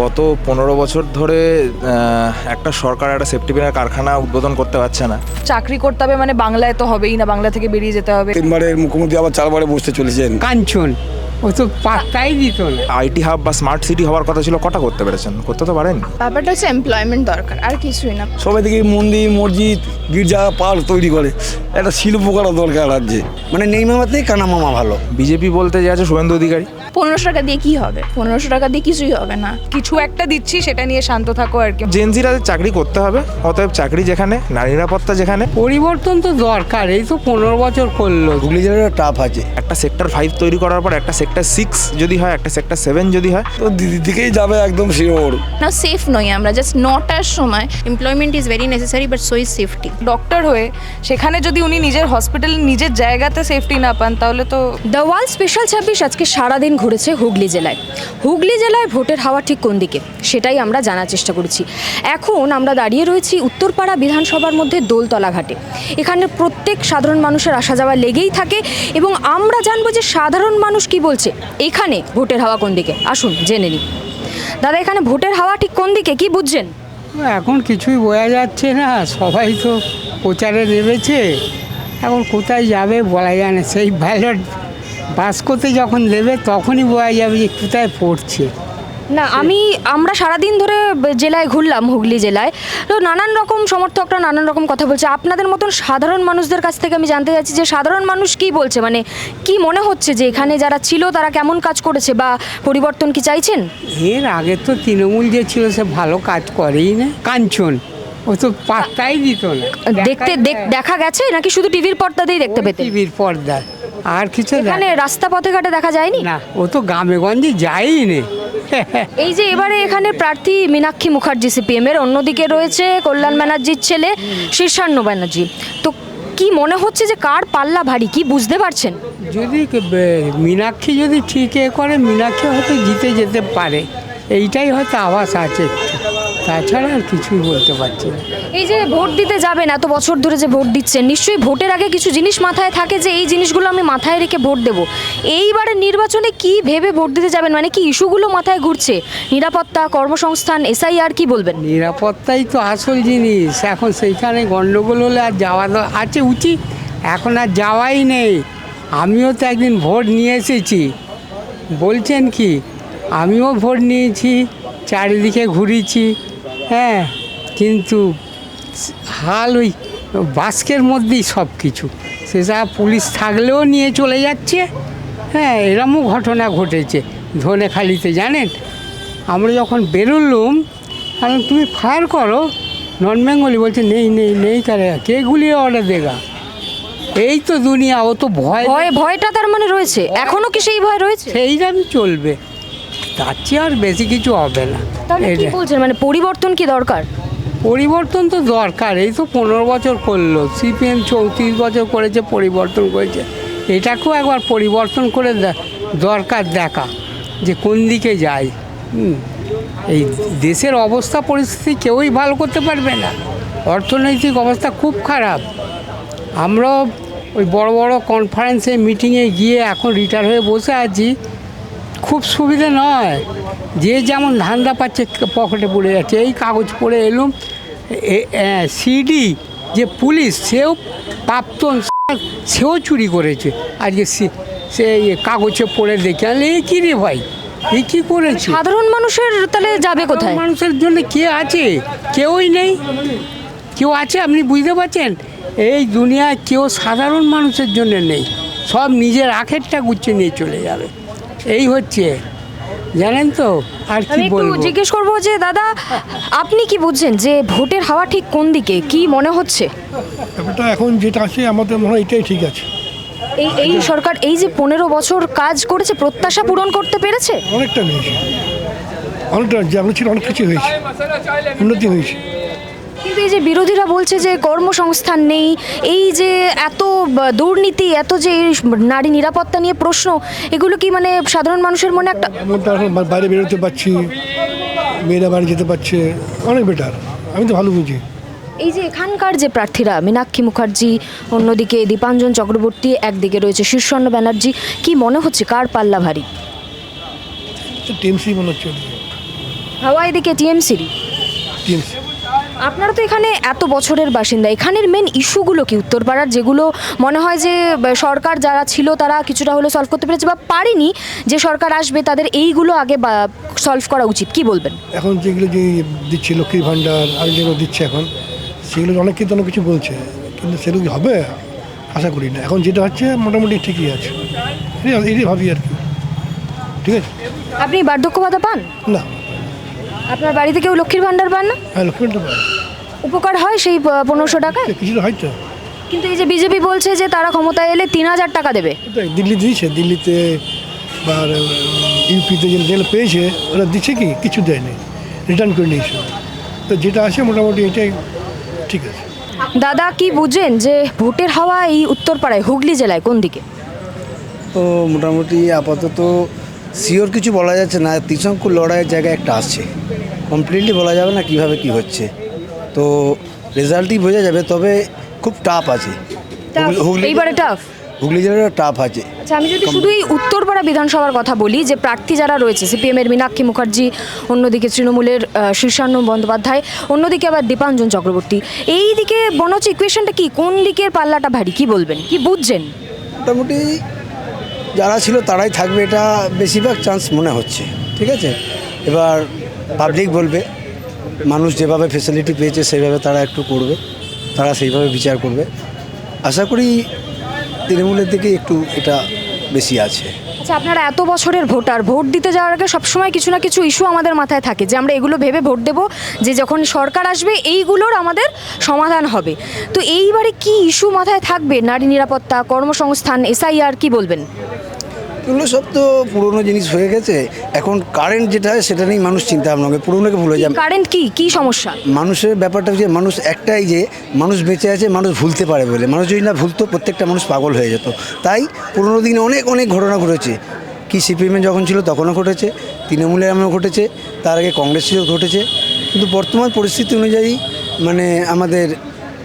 গত 15 বছর ধরে একটা সরকার একটা সেফটি পিনের কারখানা উদ্বোধন করতে পারছে না। চাকরি করতে হবে মানে বাংলায় তো হবেই না, বাংলা থেকে বেরিয়ে যেতে হবে। 3বারের মুখ্যমন্ত্রী আবার 4বারে বসতে চলেছেন। কাঞ্চন ও তো পাত্তাই দিত না। আইটি হাব বা স্মার্ট সিটি হওয়ার কথা ছিল, কটা করতে পেরেছেন? করতে তো পারেন। ব্যাপারটা হচ্ছে এমপ্লয়মেন্ট দরকার, আর কিছুই না। সবাই থেকে মন্দির মসজিদ গির্জা পার্ক তৈরি করে একটা শিল্প করা দরকার রাজ্যে। মানে নেই মামাতেই কানা মামা ভালো। বিজেপি বলতে যে আছে শুভেন্দু অধিকারী। 1500 টাকা দিয়ে কি হবে? 1500 টাকা দিয়ে কিছুই হবে না। কিছু একটা দিচ্ছি, সেটা নিয়ে শান্ত থাকো আর কি। জেনজিরা চাকরি করতে হবে, অতএব চাকরি যেখানে, নারী নিরাপত্তা যেখানে। পরিবর্তন তো দরকার, এই তো 15 বছর করলো। হুগলি জেলার টাফ আছে। একটা সেক্টর 5 তৈরি করার পর একটা সেক্টর 6 যদি হয়, একটা সেক্টর 7 যদি হয়, তো দিদির দিকেই যাবে একদম শিওর। না, সেফ নই আমরা, জাস্ট 9টার সময়। Employment is very necessary but so is safety. Doctor হয়ে সেখানে যদি উনি নিজের হসপিটাল নিজের জায়গাতে সেফটি না পান, তাহলে তো। দ্য ওয়ার্ল্ড স্পেশাল 26 আজকে সারাদিন ঘুরেছে হুগলি জেলায়। হুগলি জেলায় ভোটের হাওয়া ঠিক কোন দিকে সেটাই আমরা জানার চেষ্টা করেছি। এখন আমরা দাঁড়িয়ে রয়েছি উত্তরপাড়া বিধানসভার মধ্যে দোলতলা ঘাটে। এখানে প্রত্যেক সাধারণ মানুষের আসা যাওয়া লেগেই থাকে এবং আমরা জানবো যে সাধারণ মানুষ কি বলছে, এখানে ভোটের হাওয়া কোন দিকে। আসুন জেনে নিই। দাদা, এখানে ভোটের হাওয়া ঠিক কোন দিকে, কি বুঝছেন? এখন কিছুই বোঝা যাচ্ছে না, সবাই তো প্রচারে নেমেছে। এখন কোথায় যাবে বলা যায় না। সেই ব্যালট বাস্কতে যখন দেবে তখনই বোঝা যাবে যে কোথায় পড়ছে। না, আমরা সারাদিন ধরে জেলায় ঘুরলাম, হুগলি জেলায়, তো নানান রকম সমর্থকরা নানান রকম কথা বলছে। আপনাদের মতন সাধারণ মানুষদের কাছ থেকে আমি জানতে চাচ্ছি যে সাধারণ মানুষ কি বলছে, মানে কি মনে হচ্ছে যে এখানে যারা ছিল তারা কেমন কাজ করেছে বা পরিবর্তন কি চাইছেন? এর আগে তো তৃণমূল যে ছিল সে ভালো কাজ করেই না। কাঞ্চন ও তো পাত্তাই দিত না। দেখা গেছে নাকি শুধু টিভির পর্দাতেই দেখতে পেতেন? টিভির পর্দা, আর কিছু এখানে রাস্তা পথে ঘাটে দেখা যায়নি? না, ও তো গ্রামে গঞ্জে যায়ই না। এই যে এবারে এখানে প্রার্থী মীনাক্ষী মুখার্জি সিপিএম এর, অন্যদিকে রয়েছে কল্যাণ ব্যানার্জির ছেলে শীর্ষান্ন ব্যানার্জি। তো কি মনে হচ্ছে যে কার পাল্লা ভারী, কি বুঝতে পারছেন? যদি মীনাক্ষী যদি ঠিক করে, মীনাক্ষী হয়তো জিতে যেতে পারে, এইটাই হয়তো আভাস আছে। তাছাড়া আর কিছুই বলতে পারছি না। এই যে ভোট দিতে যাবেন, এত বছর ধরে যে ভোট দিচ্ছেন, নিশ্চয়ই ভোটের আগে কিছু জিনিস মাথায় থাকে যে এই জিনিসগুলো আমি মাথায় রেখে ভোট দেব। এইবারের নির্বাচনে কি ভেবে ভোট দিতে যাবেন, মানে কি ইস্যুগুলো মাথায় ঘুরছে? নিরাপত্তা, কর্মসংস্থান, এসআইআর, কি বলবেন? নিরাপত্তাই তো আসল জিনিস। এখন সেইখানে গণ্ডগোল হলে আর যাওয়া আছে উচিত, এখন আর যাওয়াই নেই। আমিও তো একদিন ভোট নিয়ে এসেছি, বলছেন কি, আমিও ভোট নিয়েছি, চারিদিকে ঘুরেছি, হ্যাঁ, কিন্তু হাল ওই বাস্কের মধ্যেই সব কিছু। সেসব পুলিশ থাকলেও নিয়ে চলে যাচ্ছে। হ্যাঁ, এরমও ঘটনা ঘটেছে ধনেখালিতে, জানেন। আমরা যখন বেরোলাম, কারণ তুমি ফায়ার করো, নন বেঙ্গলি বলছে নেই নেই নেই, তারা কে গুলিয়ে অর্ডার দেগা। এই তো দুনিয়া, ও তো ভয়টা তার মানে রয়েছে এখনো, কি সেই ভয় রয়েছে? সেইরকম চলবে, তার চেয়ে আর বেশি কিছু হবে না। তাহলে কি বলছেন, মানে পরিবর্তন কি দরকার? পরিবর্তন তো দরকার। এই তো 15 বছর করলো, সিপিএম 34 বছর করেছে, পরিবর্তন করেছে। এটাকেও একবার পরিবর্তন করে দরকার দেখা যে কোন দিকে যায়। এই দেশের অবস্থা পরিস্থিতি কেউই ভালো করতে পারবে না, অর্থনৈতিক অবস্থা খুব খারাপ। আমরা ওই বড় বড় কনফারেন্সে মিটিংয়ে গিয়ে এখন রিটায়ার হয়ে বসে আছি, খুব সুবিধে নয়। যে যেমন ধান্দা পাচ্ছে পকেটে পড়ে যাচ্ছে। এই কাগজ পড়ে এলুম, সিডি যে পুলিশ, সেও প্রাপ্তন, সেও চুরি করেছে। আজকে সে কাগজে পড়ে দেখে আনলে এই কী রে ভাই, এই কী করেছে? সাধারণ মানুষের তাহলে যাবে কোথায়? মানুষের জন্য কে আছে? কেউই নেই। কেউ আছে আপনি বুঝতে পারছেন? এই দুনিয়ায় কেউ সাধারণ মানুষের জন্য নেই, সব নিজের আখেরটা গুছিয়ে নিয়ে চলে যাবে। এই হচ্ছে, জানেন তো। আর কি বলবো, জিজ্ঞেস করবো যে দাদা, আপনি কি বুঝছেন যে ভোটের হাওয়া ঠিক কোন দিকে, কি মনে হচ্ছে? ব্যাপারটা এখন যেটা আছে আমাদের মনে হয় এটাই ঠিক আছে। এই সরকার এই যে 15 বছর কাজ করেছে, প্রত্যাশা পূরণ করতে পেরেছে? অনেকটা হয়েছে, অনেকটা যেমন ছিল অনেক কিছু হয়েছে, উন্নতি হয়েছে। কিন্তু এই যে বিরোধীরা বলছে যে কর্মসংস্থান নেই, এই যে এত দুর্নীতি, এত যে নারী নিরাপত্তা নিয়ে প্রশ্ন, এগুলো কি মানে সাধারণ মানুষের মনে একটা, এখন বাইরে বেরোতে পারছি, মেয়েরা বাড়ি যেতে পারছে, অনেক বেটার। আমি তো ভালো বুঝি। এই যে এখানকার যে প্রার্থীরা, মীনাক্ষী মুখার্জি, অন্যদিকে দীপাঞ্জন চক্রবর্তী, একদিকে রয়েছে শীর্ষান্ন ব্যানার্জি, কি মনে হচ্ছে কার পাল্লা ভারী? টিএমসি মনে হচ্ছে। হাওয়া এদিকে টিএমসির। টিএমসি আপনারা তো এখানে এত বছরের বাসিন্দা, এখানের মেন ইস্যুগুলো কি উত্তরপাড়ার, যেগুলো মনে হয় যে সরকার যারা ছিল তারা কিছুটা হলেও সলভ করতে পেরেছে বা পারেনি, যে সরকার আসবে তাদের এইগুলো আগে সলভ করা উচিত, কি বলবেন? এখন যেগুলো যে দিচ্ছে লক্ষ্মীর ভাণ্ডার আর যেগুলো দিচ্ছে এখন, সেগুলো অনেক কিন্তু অনেক কিছু বলছে, কিন্তু সেগুলো কি হবে আশা করি না। এখন যেটা হচ্ছে মোটামুটি ঠিকই আছে, এটাই ভাবি আর কি। ঠিক আছে। আপনি বার্ধক্য ভাতা পান? না। আপনার বাড়িতে কেউ লক্ষ্মীর ভাণ্ডার পান না? হ্যাঁ, লক্ষ্মীর ভাণ্ডার পায়। উপকার হয় সেই 1500 টাকায়? কিছুটা হয়তো। কিন্তু এই যে বিজেপি বলছে যে তারা ক্ষমতায় এলে 3000 টাকা দেবে। দিল্লি দিয়েছে, দিল্লিতে বা ইউপিতে যেগুলো পেয়েছে ওরা দিচ্ছে কি, কিছু দেয়নি, রিটার্ন করে নিয়েছে। তো যেটা আছে মোটামুটি এটাই ঠিক আছে। দাদা কি বুঝেন যে ভোটের হাওয়া এই উত্তরপাড়ায় হুগলি জেলায় কোন দিকে? তো মোটামুটি আপাতত শিওর কিছু বলা যাচ্ছে না, ত্রিশঙ্কু লড়াইয়ের জায়গায় একটা আসছে, কমপ্লিটলি বলা যাবে না কিভাবে কি হচ্ছে, তো রেজাল্টই বোঝা যাবে। তবে খুব টাফ আছে এইবারে টাফ, হুগলি জেলার টাফ আছে। আচ্ছা, আমি যদি শুধু এই উত্তরপাড়া বিধানসভার কথা বলি, যে প্রার্থী যারা রয়েছে, সিপিএমের মীনাক্ষী মুখার্জি, অন্যদিকে তৃণমূলের শীর্ষান্ন বন্দ্যোপাধ্যায়, অন্যদিকে আবার দীপাঞ্জন চক্রবর্তী, এই দিকে মনে হচ্ছে ইকুয়েশনটা কি, কোন দিকের পাল্লাটা ভারী, কি বলবেন, কি বুঝছেন? মোটামুটি যারা ছিল তারাই থাকবে, এটা বেশিরভাগ চান্স মনে হচ্ছে। ঠিক আছে, এবার পাবলিক বলবে, মানুষ যেভাবে ফেসিলিটি পেয়েছে সেইভাবে তারা একটু করবে, তারা সেইভাবে বিচার করবে। আশা করি তৃণমূলের দিকে একটু এটা বেশি আছে। আচ্ছা, আপনারা এত বছরের ভোটার, ভোট দিতে যাওয়ার আগে সবসময় কিছু না কিছু ইস্যু আমাদের মাথায় থাকে যে আমরা এগুলো ভেবে ভোট দেব, যে যখন সরকার আসবে এইগুলোর আমাদের সমাধান হবে। তো এইবারে কি ইস্যু মাথায় থাকবে? নারী নিরাপত্তা, কর্মসংস্থান, এসআইআর, কি বলবেন? এগুলো সব তো পুরনো জিনিস হয়ে গেছে, এখন কারেন্ট যেটা হয় সেটা নিয়ে মানুষ চিন্তা ভাবনা করে, পুরনোকে ভুলে যাবে। কারেন্ট কি কি সমস্যা? মানুষের ব্যাপারটা হচ্ছে, মানুষ একটাই যে মানুষ বেঁচে আছে, মানুষ ভুলতে পারে বলে, মানুষ যদি না ভুলতো প্রত্যেকটা মানুষ পাগল হয়ে যেত। তাই পুরনো দিনে অনেক অনেক ঘটনা ঘটেছে, কি সিপিএমে যখন ছিল তখনও ঘটেছে, তৃণমূলের আমলেও ঘটেছে, তার আগে কংগ্রেস ছিল ঘটেছে। কিন্তু বর্তমান পরিস্থিতি অনুযায়ী মানে আমাদের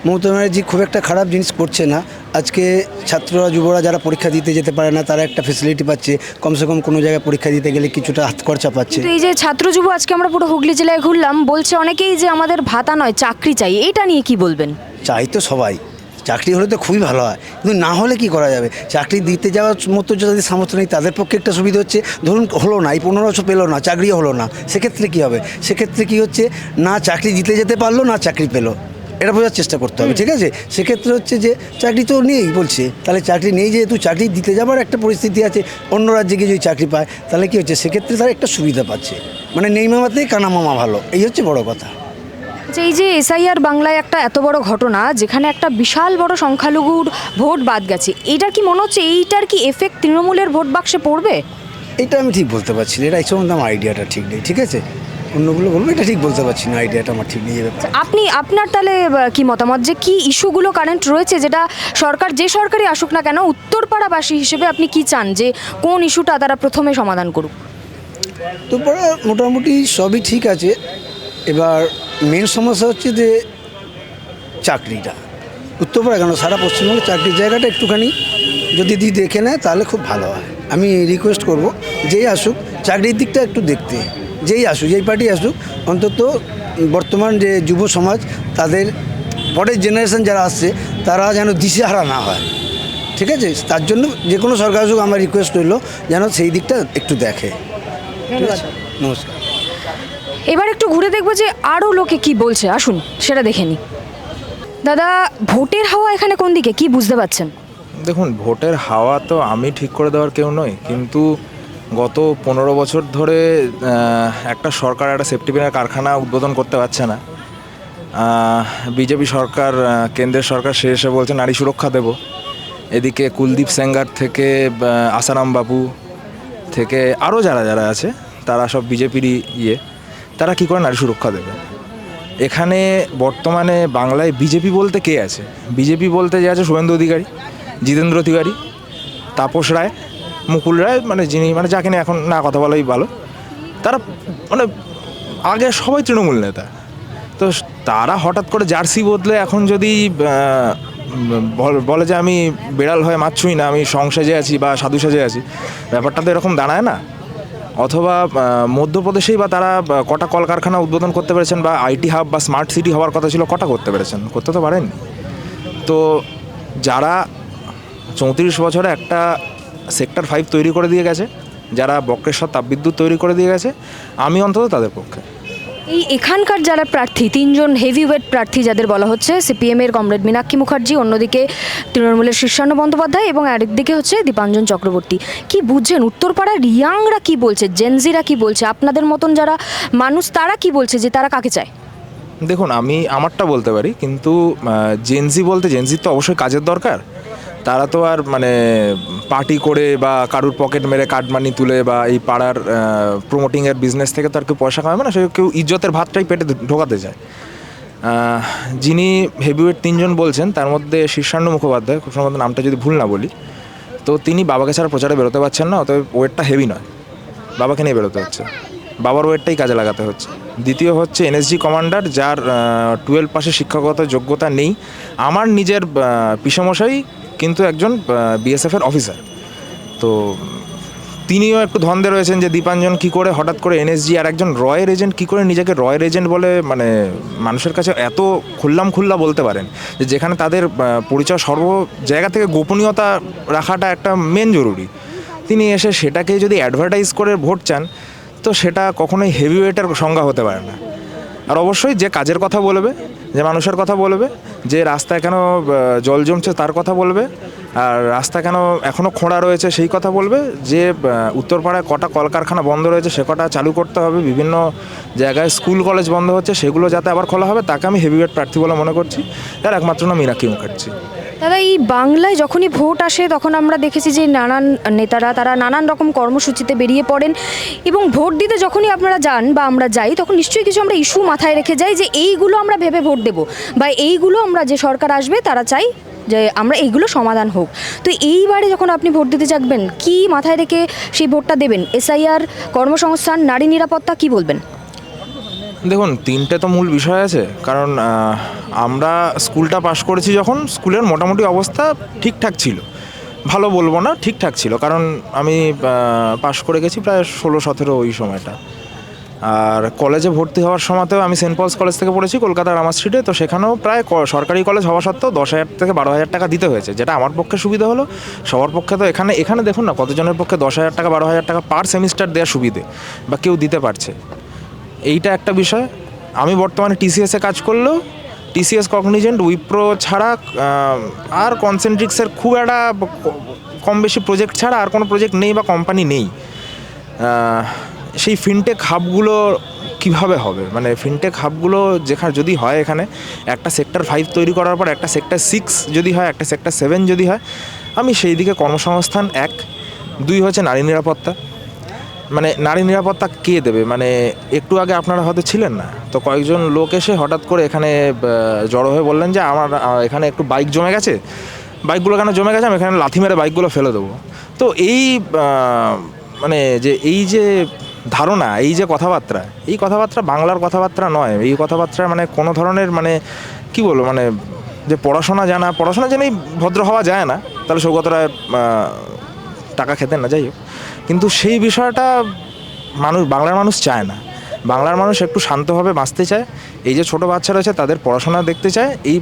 মমতা ব্যানার্জি খুব একটা খারাপ জিনিস করছে না। আজকে ছাত্ররা, যুবরা যারা পরীক্ষা দিতে যেতে পারে না, তারা একটা ফেসিলিটি পাচ্ছে, কমসে কম কোনো জায়গায় পরীক্ষা দিতে গেলে কিছুটা হাত খরচা পাচ্ছে। কিন্তু এই যে ছাত্র যুব, আজকে আমরা পুরো হুগলি জেলায় ঘুরলাম, বলছে অনেকেই যে আমাদের ভাতা নয় চাকরি চাই, এটা নিয়ে কি বলবেন? চাই তো সবাই, চাকরি হলে তো খুবই ভালো হয়, কিন্তু না হলে কি করা যাবে? চাকরি দিতে যাওয়ার মতো যাদের সামর্থ্য নেই তাদের পক্ষে একটা সুবিধা হচ্ছে, ধরুন হলো না, এই 15 বছর পেলো না, চাকরিও হলো না, সেক্ষেত্রে কী হবে? সেক্ষেত্রে কী হচ্ছে, না চাকরি দিতে যেতে পারলো, না চাকরি পেলো, এটা বোঝার চেষ্টা করতে হবে। ঠিক আছে, সেক্ষেত্রে হচ্ছে যে চাকরি তো নেই বলছে, তাহলে চাকরি নেই, যেহেতু চাকরি দিতে যাবার একটা পরিস্থিতি আছে, অন্য রাজ্যে গিয়ে যদি চাকরি পায় তাহলে কী হচ্ছে, সেক্ষেত্রে তারা একটা সুবিধা পাচ্ছে, মানে নেই মামাতেই কানা মামা ভালো, এই হচ্ছে বড় কথা। যে এই যে এসআইআর বাংলায় একটা এত বড় ঘটনা, যেখানে একটা বিশাল বড় সংখ্যালঘুর ভোট বাদ গেছে, এইটার কি মনে হচ্ছে, এইটার কি এফেক্ট তৃণমূলের ভোট বাক্সে পড়বে? এটা আমি ঠিক বলতে পারছি না, এটা এই সম্বন্ধে আমার আইডিয়াটা ঠিক নেই। ঠিক আছে, অন্যগুলো বলবো, এটা ঠিক বলতে পারছি না, আইডিয়াটা আমার ঠিক নেই। আপনার তাহলে কি মতামত, যে কি ইস্যুগুলো কারেন্ট রয়েছে, যেটা সরকার, যে সরকারই আসুক না কেন, উত্তরপাড়াবাসী হিসেবে আপনি কি চান যে কোন ইস্যুটা তারা প্রথমে সমাধান করুক? তো মোটামুটি সবই ঠিক আছে, এবার মেন সমস্যা হচ্ছে যে চাকরিটা, উত্তরপাড়া কেন সারা পশ্চিমবঙ্গে চাকরির জায়গাটা একটুখানি যদি দেখে নেয় তাহলে খুব ভালো হয়। আমি রিকোয়েস্ট করব, যেই আসুক চাকরির দিকটা একটু দেখতে, যেই আসুক, যেই পার্টি আসুক, অন্তত বর্তমান যে যুব সমাজ, তাদের পরের জেনারেশন যারা আসছে তারা যেন দিশেহারা না হয়। ঠিক আছে, তার জন্য যে কোনো সরকার আসুক, আমার রিকোয়েস্ট রইল যেন সেই দিকটা একটু দেখে। নমস্কার। এবার একটু ঘুরে দেখবো যে আরও লোকে কি বলছে, আসুন সেটা দেখে নিই। দাদা, ভোটের হাওয়া এখানে কোন দিকে, কি বুঝতে পারছেন? দেখুন, ভোটের হাওয়া তো আমি ঠিক করে দেওয়ার কেউ নই, কিন্তু গত 15 বছর ধরে একটা সরকার একটা সেফটি পিনের কারখানা উদ্বোধন করতে পারছে না। বিজেপি সরকার, কেন্দ্রের সরকার সে এসে বলছে নারী সুরক্ষা দেব, এদিকে কুলদীপ সেঙ্গার থেকে আসারাম বাবু থেকে আরও যারা যারা আছে তারা সব বিজেপিরই তারা কী করে নারী সুরক্ষা দেবে? এখানে বর্তমানে বাংলায় বিজেপি বলতে কে আছে? বিজেপি বলতে যে আছে শুভেন্দু অধিকারী, জিতেন্দ্র তিওয়ারি, তাপস রায়, মুকুল রায়, মানে যিনি, মানে যাকে নিয়ে এখন না কথা বলাই ভালো, তারা মানে আগে সবাই তৃণমূল নেতা। তো তারা হঠাৎ করে জার্সি বদলে এখন যদি বলে যে আমি বেড়াল হয়ে মাছ ছুঁই না, আমি সং সেজে আছি বা সাধু সেজে আছি, ব্যাপারটা তো এরকম দাঁড়ায় না। অথবা মধ্যপ্রদেশেই বা তারা কটা কলকারখানা উদ্বোধন করতে পেরেছেন, বা আইটি হাব বা স্মার্ট সিটি হওয়ার কথা ছিল, কটা করতে পেরেছেন? করতে তো পারেননি। তো যারা 34 বছরে একটা সেক্টর 5 তৈরি করে দিয়ে গেছে, যারা বক্রেশ্বর তাপবিদ্যুৎ তৈরি করে দিয়ে গেছে, আমি অন্তত তাদের পক্ষে। এই এখানকার যারা প্রার্থী, 3 জন হেভিওয়েট প্রার্থী যাদের বলা হচ্ছে, সিপিএমের কমরেড মীনাক্ষী মুখার্জি, অন্যদিকে তৃণমূলের শীর্ষান্ন বন্দ্যোপাধ্যায় এবং আরেকদিকে হচ্ছে দীপাঞ্জন চক্রবর্তী, কি বুঝছেন উত্তরপাড়ার ইয়াংরা কি বলছে, জেনজিরা কি বলছে, আপনাদের মতন যারা মানুষ তারা কি বলছে, যে তারা কাকে চায়? দেখুন, আমি আমারটা বলতে পারি, কিন্তু জেনজি বলতে জেনজির তো অবশ্যই কাজের দরকার। তারা তো আর মানে পার্টি করে বা কারুর পকেট মেরে কাটমানি তুলে বা এই পাড়ার প্রমোটিংয়ের বিজনেস থেকে তো আর কেউ পয়সা কামাবে না, সে কেউ ইজ্জতের ভাতটাই পেটে ঢোকাতে চায়। যিনি হেভিওয়েট 3 জন বলছেন, তার মধ্যে শীর্ষান্ন মুখোপাধ্যায়, খুব সম্ভবত নামটা যদি ভুল না বলি, তো তিনি বাবাকে ছাড়া প্রচারে বেরোতে পারছেন না, অতএব ওয়েটটা হেভি নয়, বাবাকে নিয়ে বেরোতে হচ্ছে, বাবার ওয়েটটাই কাজে লাগাতে হচ্ছে। দ্বিতীয় হচ্ছে এনএসজি কমান্ডার, যার 12 পাশে শিক্ষাগত যোগ্যতা নেই। আমার নিজের পিসেমশাই কিন্তু একজন বিএসএফের অফিসার, তো তিনিও একটু ধন্দে রয়েছেন যে দীপাঞ্জন কী করে হঠাৎ করে এনএসজি আর একজন রয়ের এজেন্ট কী করে নিজেকে রয়ের এজেন্ট বলে মানে মানুষের কাছে এত খুল্লা বলতে পারেন, যে যেখানে তাদের পরিচয় সর্ব জায়গা থেকে গোপনীয়তা রাখাটা একটা মেন জরুরি। তিনি এসে সেটাকে যদি অ্যাডভার্টাইজ করে ভোট চান, তো সেটা কখনোই হেভিওয়েটের সংজ্ঞা হতে পারে না। আর অবশ্যই যে কাজের কথা বলবে, যে মানুষের কথা বলবে, যে রাস্তায় কেন জল জমছে তার কথা বলবে, আর রাস্তা কেন এখনও খোঁড়া রয়েছে সেই কথা বলবে, যে উত্তরপাড়ায় কটা কলকারখানা বন্ধ রয়েছে সে কটা চালু করতে হবে, বিভিন্ন জায়গায় স্কুল কলেজ বন্ধ হচ্ছে সেগুলো যাতে আবার খোলা হবে, তাকে আমি হেভিওয়েট প্রার্থী বলে মনে করছি। তার একমাত্র নাম মীনাক্ষী মুখার্জি। দাদা, এই বাংলায় যখনই ভোট আসে তখন আমরা দেখেছি যে নানান নেতারা তারা নানান রকম কর্মসূচিতে বেরিয়ে পড়েন, এবং ভোট দিতে যখনই আপনারা যান বা আমরা যাই, তখন নিশ্চয়ই কিছু আমরা ইস্যু মাথায় রেখে যাই যে এইগুলো আমরা ভেবে ভোট দেব, বা এইগুলো আমরা যে সরকার আসবে তারা চাই যে আমরা এইগুলো সমাধান হোক। তো এইবারে যখন আপনি ভোট দিতে যাবেন, কি মাথায় রেখে সেই ভোটটা দেবেন? এসআইআর, কর্মসংস্থান, নারী নিরাপত্তা, কি বলবেন? দেখুন, 3টে তো মূল বিষয় আছে, কারণ আমরা স্কুলটা পাশ করেছি যখন, স্কুলের মোটামুটি অবস্থা ঠিকঠাক ছিল, ভালো বলবো না, ঠিকঠাক ছিল, কারণ আমি পাশ করে গেছি প্রায় 16-17 ওই সময়টা। আর কলেজে ভর্তি হওয়ার সময়তেও আমি সেন্ট পলস কলেজ থেকে পড়েছি কলকাতার রামা স্ট্রিটে, তো সেখানেও প্রায় সরকারি কলেজ হওয়া সত্ত্বেও 10,000 থেকে 12,000 টাকা দিতে হয়েছে, যেটা আমার পক্ষে সুবিধা হলো। সবার পক্ষে তো এখানে দেখুন না কতজনের পক্ষে 10,000 টাকা 12,000 টাকা পার সেমিস্টার দেওয়ার সুবিধে বা কেউ দিতে পারছে, এইটা একটা বিষয়। আমি বর্তমানে টিসিএসে কাজ করলেও টিসিএস, কগনিজেন্ট, উইপ্রো ছাড়া আর কনসেন্ট্রিক্সের খুব একটা কম বেশি প্রজেক্ট ছাড়া আর কোনো প্রজেক্ট নেই বা কোম্পানি নেই। সেই ফিনটেক হাবগুলো কীভাবে হবে, মানে ফিনটেক হাবগুলো যেখানে যদি হয়, এখানে একটা সেক্টর 5 তৈরি করার পর একটা সেক্টর 6 যদি হয়, একটা সেক্টর 7 যদি হয়, আমি সেই দিকে কর্মসংস্থান 1, 2 হচ্ছে নারী নিরাপত্তা। মানে নারী নিরাপত্তা কে দেবে? মানে একটু আগে আপনারা হয়তো ছিলেন না, তো কয়েকজন লোক এসে হঠাৎ করে এখানে জড়ো হয়ে বললেন যে আমার এখানে একটু বাইক জমে গেছে, বাইকগুলো কেন জমে গেছে, আমি এখানে লাথি মেরে বাইকগুলো ফেলে দেবো। তো এই মানে এই যে ধারণা, এই যে কথাবার্তা, এই কথাবার্তা বাংলার কথাবার্তা নয়। এই কথাবার্তা মানে কোনো ধরনের মানে কি বলবো, মানে যে পড়াশোনা জেনেই ভদ্র হওয়া যায় না, তাহলে সৌগত রায় টাকা খেতেন না, যাই হোক। কিন্তু সেই বিষয়টা বাংলার মানুষ চায় না। বাংলার মানুষ একটু শান্তভাবে বাঁচতে চায়। এই যে ছোটো বাচ্চারা আছে তাদের পড়াশোনা দেখতে চায়, এই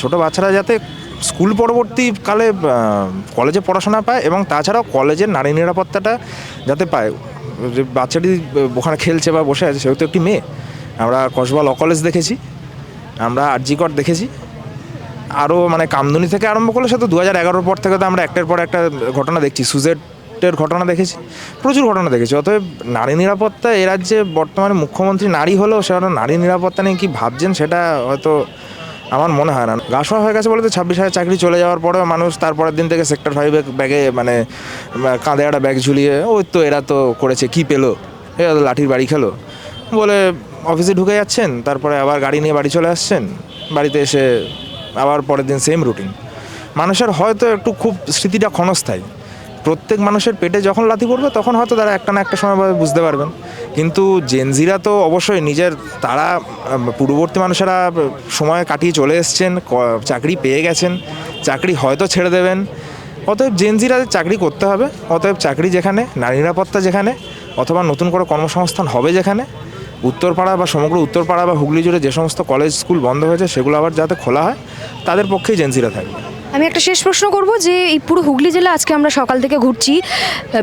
ছোটো বাচ্চারা যাতে স্কুল পরবর্তীকালে কলেজে পড়াশোনা পায়, এবং তাছাড়াও কলেজের নারী নিরাপত্তাটা যাতে পায়। যে বাচ্চাটি ওখানে খেলছে বা বসে আছে, সেও তো একটি মেয়ে। আমরা কসবা ল কলেজ দেখেছি, আমরা আরজি কর দেখেছি, আরও মানে কামদুনি থেকে আরম্ভ করলে সে তো 2011 পর থেকে তো আমরা একটার পর একটা ঘটনা দেখছি, সুজেটের ঘটনা দেখেছি, প্রচুর ঘটনা দেখেছি। অতএব নারী নিরাপত্তা এ রাজ্যে বর্তমানে মুখ্যমন্ত্রী নারী হলেও সে নারী নিরাপত্তা নিয়ে কী ভাবছেন সেটা হয়তো আমার মনে হয় না। গাছোয়া হয়ে গেছে বলে তো 26,000 চাকরি চলে যাওয়ার পরেও মানুষ তারপরের দিন থেকে সেক্টর 5 ব্যাগে মানে কাঁধে একটা ব্যাগ ঝুলিয়ে ওই তো এরা তো করেছে, কী পেলো, এরা তো লাঠির বাড়ি খেলো বলে অফিসে ঢুকে যাচ্ছেন, তারপরে আবার গাড়ি নিয়ে বাড়ি চলে আসছেন, বাড়িতে এসে আবার পরের দিন সেম রুটিন। মানুষের হয়তো একটু খুব স্মৃতিটা ক্ষণস্থায়ী। প্রত্যেক মানুষের পেটে যখন লাথি পড়বে তখন হয়তো তারা একটা না একটা সময় বুঝতে পারবেন। কিন্তু জেনজিরা তো অবশ্যই তারা পূর্ববর্তী মানুষেরা সময় কাটিয়ে চলে এসছেন, চাকরি পেয়ে গেছেন, চাকরি হয়তো ছেড়ে দেবেন। অতএব জেনজিরা চাকরি করতে হবে। অতএব চাকরি যেখানে, নারী নিরাপত্তা যেখানে, অথবা নতুন করে কর্মসংস্থান হবে যেখানে, উত্তরপাড়া বা সমগ্র উত্তরপাড়া বা হুগলি জুড়ে যে সমস্ত কলেজ স্কুল বন্ধ হয়েছে সেগুলো আবার যাতে খোলা হয়, তাদের পক্ষেই জেন্সিরা থাকবে। আমি একটা শেষ প্রশ্ন করব যে এই পুরো হুগলি জেলা আজকে আমরা সকাল থেকে ঘুরছি,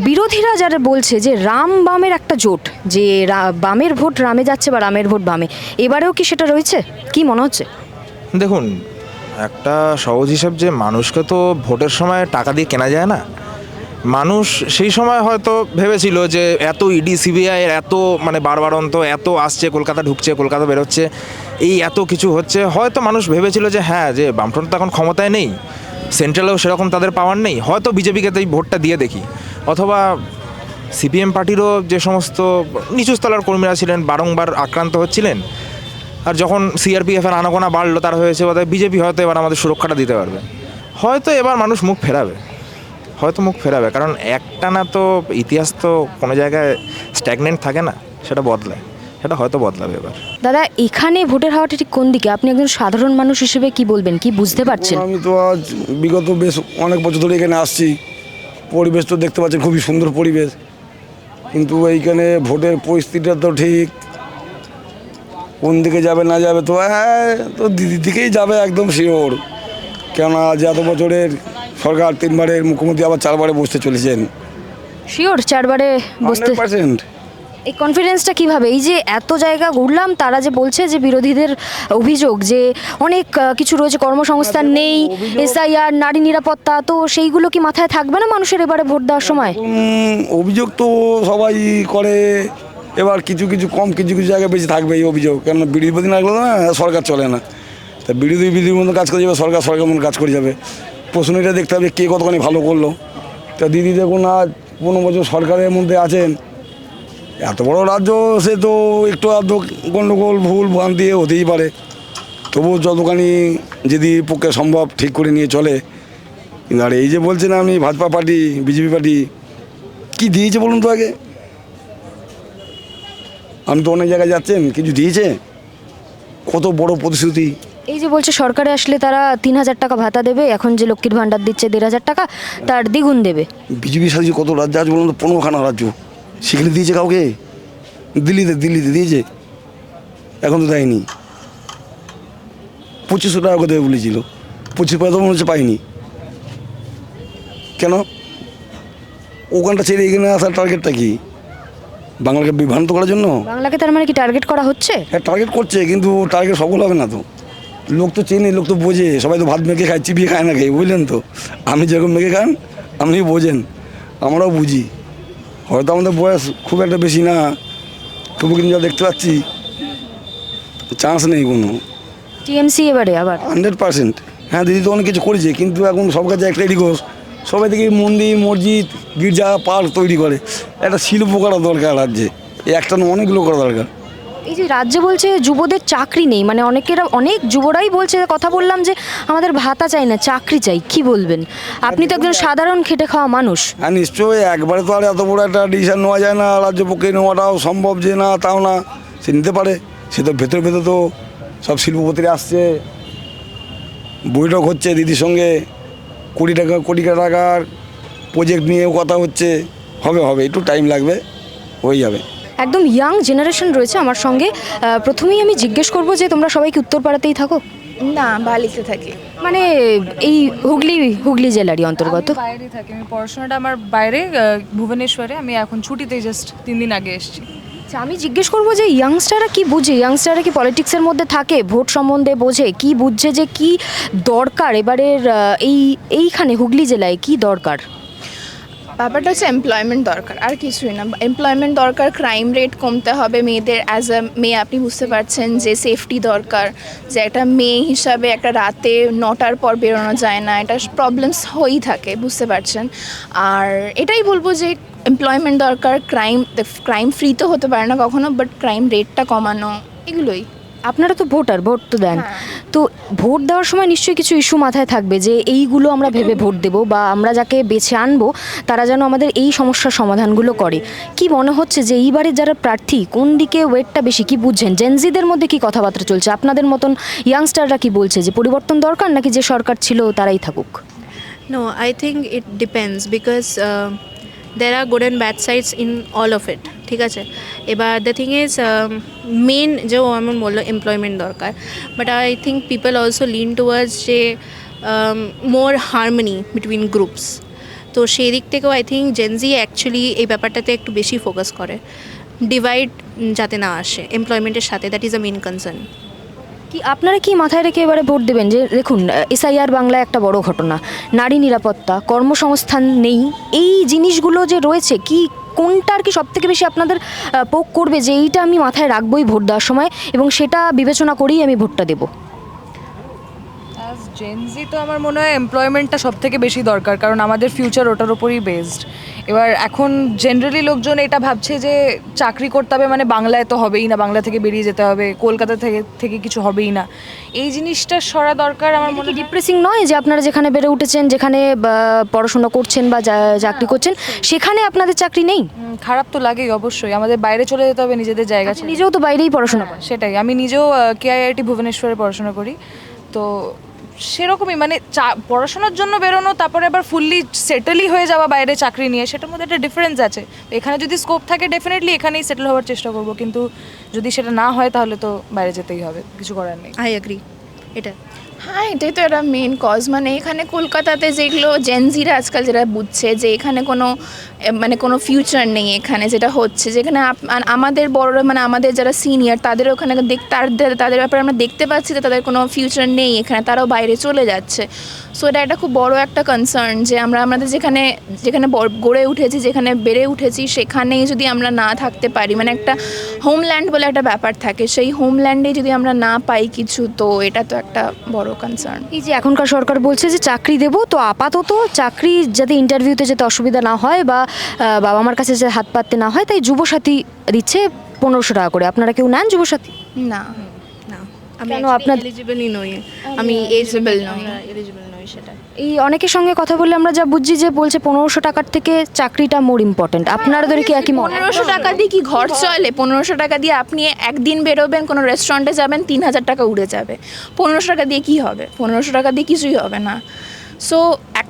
বিরোধীরা যারা বলছে যে রাম বামের একটা জোট, যে বামের ভোট রামে যাচ্ছে বা রামের ভোট বামে, এবারেও কি সেটা রয়েছে, কি মনে হচ্ছে? দেখুন, একটা সহজ হিসাব যে মানুষকে তো ভোটের সময় টাকা দিয়ে কেনা যায় না। মানুষ সেই সময় হয়তো ভেবেছিল যে এত ইডি সিবিআই এত মানে বারবারন্ত এত আসছে, কলকাতা ঢুকছে, কলকাতা বেরোচ্ছে, এই এত কিছু হচ্ছে, হয়তো মানুষ ভেবেছিল যে হ্যাঁ, যে বামফ্রন্ট তো এখন ক্ষমতায় নেই, সেন্ট্রালেও সেরকম তাদের পাওয়ার নেই, হয়তো বিজেপিকে তাই ভোটটা দিয়ে দেখি। অথবা সিপিএম পার্টিরও যে সমস্ত নিচুস্তলার কর্মীরা ছিলেন বারংবার আক্রান্ত হচ্ছিলেন, আর যখন সিআরপিএফের আনাগোনা বাড়লো, তার হয়েছে বোধহয় বিজেপি হয়তো এবার আমাদের সুরক্ষাটা দিতে পারবে, হয়তো এবার মানুষ মুখ ফেরাবে, কারণ একটানা তো ইতিহাস তো কোনো জায়গায় স্ট্যাগনেন্ট থাকে না, সেটা বদলায়, সেটা হয়তো বদলাবে এবার। দাদা, এখানে ভোটের হাওয়াটা ঠিক কোন দিকে? আপনি একজন সাধারণ মানুষ হিসেবে কি বলবেন, কি বুঝতে পারছেন? আমি তো আজ বিগত বেশ অনেক বছর ধরে এখানে আসছি, পরিবেশ তো দেখতে পাচ্ছেন খুবই সুন্দর পরিবেশ, কিন্তু এইখানে ভোটের পরিস্থিতিটা তো ঠিক কোন দিকে যাবে না যাবে, তো হ্যাঁ, তো দিদির দিকেই যাবে একদম শিওর। কেননা আজ এত বছরের সরকার 3বারের মুখ্যমন্ত্রী আবার 4বারে বসতে চলেছেন, শিওর 4বারে বসতে? 100%। এই কনফিডেন্সটা কিভাবে? এই যে এত জায়গা ঘুরলাম, তারা যে বলছে যে বিরোধীদের অভিযোগ যে অনেক কিছু রয়েছে, কর্মসংস্থান নেই, এসআইআর, নারী নিরাপত্তা, তো সেইগুলো কি মাথায় থাকবে না মানুষের এবারে ভোট দেওয়ার সময়? অভিযোগ তো সবাই করে, এবার কিছু কিছু কম, কিছু কিছু জায়গায় বেশি থাকবে এই অভিযোগ, কেননা বিরোধী না লাগলো না সরকার চলে না, তা বিরোধীর মতো কাজ করে যাবে, সরকার মতো কাজ করে যাবে। প্রশ্ন এটা দেখতে হবে কে কতখানি ভালো করলো। তা দিদি দেখুন, আজ 15 বছর সরকারের মধ্যে আছেন, এত বড় রাজ্য, সে তো একটু আধ গণ্ডগোল ভুল ভ্রান্তি হতেই পারে, তবুও যতখানি যদি পক্ষে সম্ভব ঠিক করে নিয়ে চলে। কিন্তু আর এই যে বলছেন আপনি ভাজপা পার্টি, বিজেপি পার্টি কি দিয়েছে বলুন তো আগে? আমি তো অনেক জায়গায় যাচ্ছেন, কিছু দিয়েছে? কত বড় প্রতিশ্রুতি। এই যে বলছে সরকারে আসলে তারা 3000 টাকা ভাতা দেবে, এখন যে লক্ষ্মীর ভাণ্ডার দিচ্ছে 1500 টাকা, তার দ্বিগুণ দেবে। বিজেপি সাথে কত রাজ্য আছে বলুন তো? 15খানা রাজ্য, সেখানে দিয়েছে কাউকে? দিল্লিতে দিয়েছে, এখন তো দেয়নি। 2500 টাকা করে দেবে বলেছিল, 25 পয়সা তো মনে হচ্ছে পাইনি। কেন? ওখানটা ছেড়ে এখানে আসার টার্গেটটা কি? বাংলাকে বিভ্রান্ত করার জন্য? বাংলাকে তার মানে কি টার্গেট করা হচ্ছে? হ্যাঁ, টার্গেট করছে, কিন্তু টার্গেট সফল হবে না তো। লোক তো চেনে, লোক তো বোঝে, সবাই তো ভাত মেখে খায়, চিবিয়ে খায় না, খেয়ে বুঝলেন তো। আপনি যেরকম মেখে খান আপনি বোঝেন, আমরাও বুঝি। হয়তো আমাদের বয়স খুব একটা বেশি না, তবু কিন্তু যা দেখতে পাচ্ছি চান্স নেই কোনো। টিএমসি এবারে আবার 100%। হ্যাঁ, দিদি তো অনেক কিছু করেছে, কিন্তু এখন সব কাছে একটা রিকোয়েস্ট, সবাই থেকে মন্দির, মসজিদ, গির্জা, পার্ক তৈরি করে, একটা শিল্প করা দরকার রাজ্যে, একটা না অনেকগুলো করা দরকার। এই যে রাজ্য বলছে যুবদের চাকরি নেই, মানে অনেক যুবরাই বলছে, কথা বললাম যে আমাদের ভাতা চাই না, চাকরি চাই, কি বলবেন? আপনি তো একজন সাধারণ খেটে খাওয়া মানুষ। হ্যাঁ, নিশ্চয়ই, একবারে তো আর এত বড় একটা ডিসিশন নেওয়া যায় না, রাজ্য পক্ষে নেওয়াটাও সম্ভব যে না তাও না, সে নিতে পারে। সে তো ভেতরে তো সব শিল্পপতিরা আসছে, বৈঠক হচ্ছে দিদির সঙ্গে, কোটি টাকার প্রজেক্ট নিয়েও কথা হচ্ছে, হবে, একটু টাইম লাগবে, হয়ে যাবে। একদম ইয়াং জেনারেশন রয়েছে আমার সঙ্গে, প্রথমেই আমি জিজ্ঞেস করব যে তোমরা সবাই কি উত্তরপাড়াতেই থাকো? না, বালিতে থাকি। মানে এই হুগলি জেলারই অন্তর্গত? বাইরে থাকি আমি, পড়াশোনাটা আমার বাইরে, ভুবনেশ্বরে। আমি এখন ছুটিতে জাস্ট 3 দিন আগে এসেছি। আচ্ছা, আমি জিজ্ঞেস করবো যে ইয়াংস্টাররা কি বুঝে, ইয়াংস্টাররা কি পলিটিক্সের মধ্যে থাকে, ভোট সম্বন্ধে বোঝে, কি বুঝছে যে কি দরকার এবারের এইখানে হুগলি জেলায় কি দরকার? ব্যাপারটা হচ্ছে এমপ্লয়মেন্ট দরকার, আর কিছুই না। এমপ্লয়মেন্ট দরকার, ক্রাইম রেট কমতে হবে, মেয়েদের অ্যাজ আ মেয়ে আপনি বুঝতে পারছেন যে সেফটি দরকার, যে একটা মেয়ে হিসাবে একটা রাতে 9টার পর বেরোনো যায় না, এটা প্রবলেমস হয়েই থাকে, বুঝতে পারছেন। আর এটাই বলবো যে এমপ্লয়মেন্ট দরকার, ক্রাইম ফ্রি তো হতে পারে না কখনো, বাট ক্রাইম রেটটা কমানো, এগুলোই। আপনারা তো ভোট তো দেন, তো ভোট দেওয়ার সময় নিশ্চয়ই কিছু ইস্যু মাথায় থাকবে যে এইগুলো আমরা ভেবে ভোট দেবো, বা আমরা যাকে বেছে আনবো তারা যেন আমাদের এই সমস্যার সমাধানগুলো করে। কি মনে হচ্ছে যে এইবারে যারা প্রার্থী কোন দিকে ওয়েটটা বেশি, কি বুঝছেন? জেনজিদের মধ্যে কি কথাবার্তা চলছে? আপনাদের মতন ইয়াংস্টাররা কি বলছে, যে পরিবর্তন দরকার নাকি যে সরকার ছিল তারাই থাকুক? No, I think it depends because there are good and bad sides in all of it, ঠিক আছে। এবার দ্য থিং ইজ মেন যে ও এমন বললো এমপ্লয়মেন্ট দরকার, but I think people also lean towards যে মোর হারমোনি বিটুইন গ্রুপস। তো সেই দিক থেকেও আই থিঙ্ক জেনজি অ্যাকচুয়ালি এই ব্যাপারটাতে একটু বেশি ফোকাস করে, ডিভাইড যাতে না আসে এমপ্লয়মেন্টের সাথে, that is a main concern. কি আপনারা কি মাথায় রেখে এবারে ভোট দেবেন? যে দেখুন, এসআইআর বাংলায় একটা বড় ঘটনা, নারী নিরাপত্তা, কর্মসংস্থান নেই, এই জিনিসগুলো যে রয়েছে, কি কোনটা আর কি সব থেকে বেশি আপনাদের পোক করবে যে এইটা আমি মাথায় রাখবোই ভোট দেওয়ার সময় এবং সেটা বিবেচনা করেই আমি ভোটটা দেবো? অ্যাজ জেনজি তো আমার মনে হয় এমপ্লয়মেন্টটা সব থেকে বেশি দরকার, কারণ আমাদের ফিউচার ওটার উপরই বেসড। এবার এখন জেনারেলি লোকজন এটা ভাবছে যে চাকরি করতে হবে মানে বাংলায় তো হবেই না, বাংলা থেকে বেরিয়ে যেতে হবে, কলকাতা থেকে কিছু হবেই না, এই জিনিসটা সরা দরকার আমার মনে হয়। ডিপ্রেসিং নয় যে আপনারা যেখানে বেড়ে উঠেছেন, যেখানে পড়াশোনা করছেন বা চাকরি করছেন, সেখানে আপনাদের চাকরি নেই? খারাপ তো লাগেই অবশ্যই, আমাদের বাইরে চলে যেতে হবে নিজেদের জায়গা ছেড়ে। নিজেও তো বাইরেই পড়াশোনা করেন। সেটাই, আমি নিজেও কেআইআইটি ভুবনেশ্বরে পড়াশোনা করি, তো সেরকমই মানে পড়াশোনার জন্য বেরোনো, তারপরে আবার ফুললি সেটেলই হয়ে যাওয়া বাইরে চাকরি নিয়ে, সেটার মধ্যে একটা ডিফারেন্স আছে। এখানে যদি স্কোপ থাকে ডেফিনেটলি এখানেই সেটেল হওয়ার চেষ্টা করব, কিন্তু যদি সেটা না হয় তাহলে তো বাইরে যেতেই হবে, কিছু করার নেই। আই এগ্রি এটা। হ্যাঁ, এটাই তো একটা মেন কজ। মানে এখানে কলকাতাতে যেগুলো জেনজিরা আজকাল যেটা বুঝছে যে এখানে কোনো ফিউচার নেই, এখানে যেটা হচ্ছে যেখানে আমাদের বড়রা মানে আমাদের যারা সিনিয়র তাদের ওখানে তাদের ব্যাপারে আমরা দেখতে পাচ্ছি যে তাদের কোনো ফিউচার নেই এখানে, তারাও বাইরে চলে যাচ্ছে। সো এটা একটা খুব বড় একটা কনসার্ন যে আমাদের যেখানে গড়ে উঠেছি, যেখানে বেড়ে উঠেছি, সেখানেই যদি আমরা না থাকতে পারি, মানে একটা হোমল্যান্ড বলে একটা ব্যাপার থাকে, সেই হোমল্যান্ডে যদি আমরা না পাই কিছু, তো এটা তো একটা বড় কনসার্ন। এই যে এখনকার সরকার বলছে যে চাকরি দেবো, তো আপাতত চাকরি যাতে ইন্টারভিউতে যেতে অসুবিধা না হয় বা বাবা মার কাছে যে হাত পাততে না হয়, তাই যুবসাথী দিচ্ছে 1500 টাকা করে। আপনারা কেউ নেন যুবসাথী? না, না, আমি কেন আপনার এলিজিবলই নই, আমি এলিজিবল নই সেটা। এই অনেকের সঙ্গে কথা বললে আমরা যা বুঝছি যে বলছে 1500 টাকার থেকে চাকরিটা মোর ইম্পর্টেন্ট। আপনাদের কি একই মত? 1500 টাকা দিয়ে কি ঘর চলে? 1500 টাকা দিয়ে আপনি একদিন বেরোবেন, কোনো রেস্টুরেন্টে যাবেন, 3000 টাকা উড়ে যাবে। 1500 টাকা দিয়ে কি হবে? 1500 টাকা দিয়ে কিছুই হবে না। সো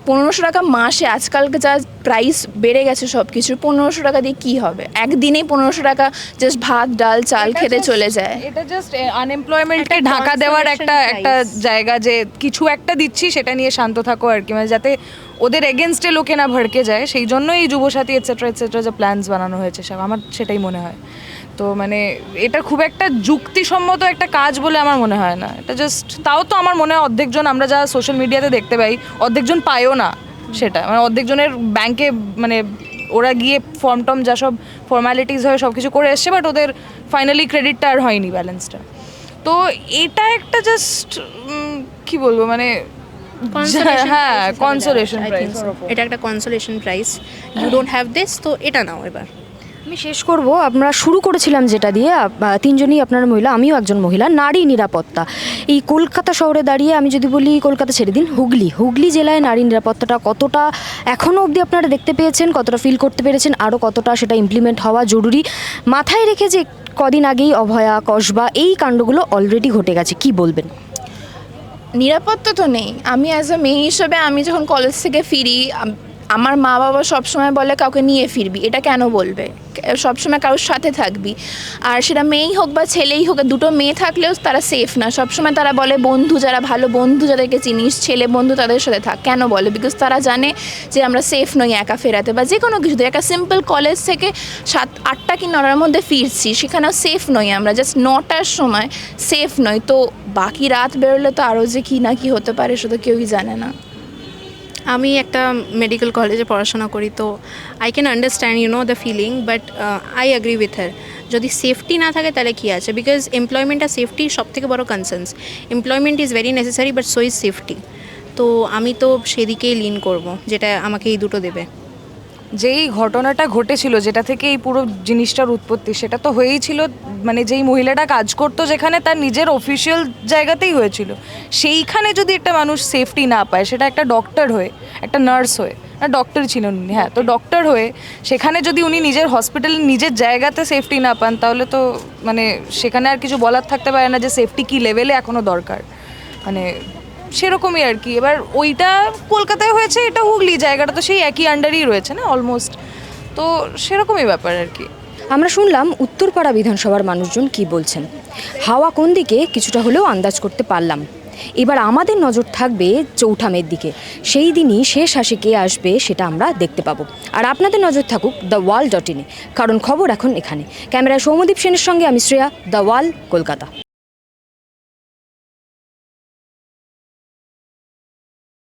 1500 টাকা মাসে, আজকালকে যা প্রাইস বেড়ে গেছে সব কিছু, 1500 টাকা দিয়ে কি হবে? একদিনেই 1500 টাকা জাস্ট ভাত ডাল চাল খেতে চলে যায়। এটা জাস্ট আনএমপ্লয়মেন্টকে ঢাকা দেওয়ার একটা জায়গা, যে কিছু একটা দিচ্ছি সেটা নিয়ে শান্ত থাকো আর কি, মানে যাতে ওদের এগেনস্টে লোকে না ভড়কে যায়, সেই জন্যই এই যুবসাথী এটসেট্রা যে প্ল্যানস বানানো হয়েছে সব, আমার সেটাই মনে হয়। তো মানে এটা খুব একটা যুক্তিসম্মত একটা কাজ বলে আমার মনে হয় না এটা। জাস্ট তাও তো আমার মনে হয় অর্ধেকজন আমরা যা সোশ্যাল মিডিয়াতে দেখতে পাই, অর্ধেকজন পায়ও না সেটা, মানে অর্ধেকজনের ব্যাংকে মানে ওরা গিয়ে ফর্ম টর্ম যা সব ফর্ম্যালিটিস হয় সব কিছু করে এসছে, বাট ওদের ফাইনালি ক্রেডিটটা আর হয়নি, ব্যালেন্সটা। তো এটা একটা জাস্ট কি বলবো মানে হ্যাঁ কনসোলেশন প্রাইস, এটা একটা consolation prize. You don't have this, তো এটা নাও। এবার আমি শেষ করব, আমরা শুরু করেছিলাম যেটা দিয়ে, তিনজনই আপনারা মহিলা, আমিও একজন মহিলা। নারী নিরাপত্তা, এই কলকাতা শহরে দাঁড়িয়ে আমি যদি বলি, কলকাতা ছেড়ে দিন, হুগলি জেলায় নারী নিরাপত্তাটা কতটা এখনও অবধি আপনারা দেখতে পেয়েছেন, কতটা ফিল করতে পেরেছেন, আরও কতটা সেটা ইমপ্লিমেন্ট হওয়া জরুরি, মাথায় রেখে যে কদিন আগেই অভয়া, কসবা এই কাণ্ডগুলো অলরেডি ঘটে গেছে, কি বলবেন? নিরাপত্তা তো নেই। আমি অ্যাজ আ মেয়ে হিসেবে আমি যখন কলেজ থেকে ফিরি, আমার মা বাবা সবসময় বলে কাউকে নিয়ে ফিরবি। এটা কেন বলবে? সবসময় কারোর সাথে থাকবি, আর সেটা মেয়েই হোক বা ছেলেই হোক, দুটো মেয়ে থাকলেও তারা সেফ না। সবসময় তারা বলে বন্ধু, যারা ভালো বন্ধু যাদেরকে চিনিস, ছেলে বন্ধু, তাদের সাথে থাক। কেন বলে? বিকজ তারা জানে যে আমরা সেফ নই একা ফেরাতে, বা যে কোনো কিছুতে। একটা সিম্পল কলেজ থেকে 7-8টা কি 9টার মধ্যে ফিরছি, সেখানেও সেফ নই আমরা, জাস্ট 9টার সময় সেফ নই। তো বাকি রাত বেরোলে তো আরও যে কী না কি হতে পারে সেটা কেউই জানে না। আমি একটা মেডিকেল কলেজে পড়াশোনা করি, তো I can understand the feeling, but I agree with her. যদি সেফটি না থাকে তাহলে কী আছে? বিকজ এমপ্লয়মেন্ট আর সেফটি সব থেকে বড়ো concerns. Employment is very necessary, but so is safety. তো আমি তো সেদিকেই লিন করব, যেটা আমাকে এই দুটো দেবে। যেই ঘটনাটা ঘটেছিল, যেটা থেকে এই পুরো জিনিসটার উৎপত্তি, সেটা তো হয়েই ছিল মানে যেই মহিলাটা কাজ করতো যেখানে, তার নিজের অফিসিয়াল জায়গাতেই হয়েছিল। সেইখানে যদি একটা মানুষ সেফটি না পায়, সেটা একটা ডক্টর হয়ে, একটা নার্স হয়ে, না ডক্টর ছিলেন উনি, হ্যাঁ, তো ডক্টর হয়ে সেখানে যদি উনি নিজের হসপিটালে নিজের জায়গাতে সেফটি না পান, তাহলে তো মানে সেখানে আর কিছু বলার থাকতে পারে না যে সেফটি কী লেভেলে এখনও দরকার, মানে সেরকমই আর কি। এবার ওইটা কলকাতায় হয়েছে, এটা হুগলি, জায়গাটা তো সেই একই আন্ডারই রয়েছে না অলমোস্ট। তো সেরকমই ব্যাপার আর কি। আমরা শুনলাম উত্তরপাড়া বিধানসভার মানুষজন কি বলছেন। হাওয়া কোন দিকে কিছুটা হলেও আন্দাজ করতে পারলাম। এবার আমাদের নজর থাকবে 4 মের দিকে। সেই দিনই শেষ হাসি কে আসবে সেটা আমরা দেখতে পাবো। আর আপনাদের নজর থাকুক theworld.in, কারণ খবর এখন এখানে। ক্যামেরায় সৌম্যদীপ সেনের সঙ্গে আমি শ্রেয়া, দ্য ওয়াল, কলকাতা।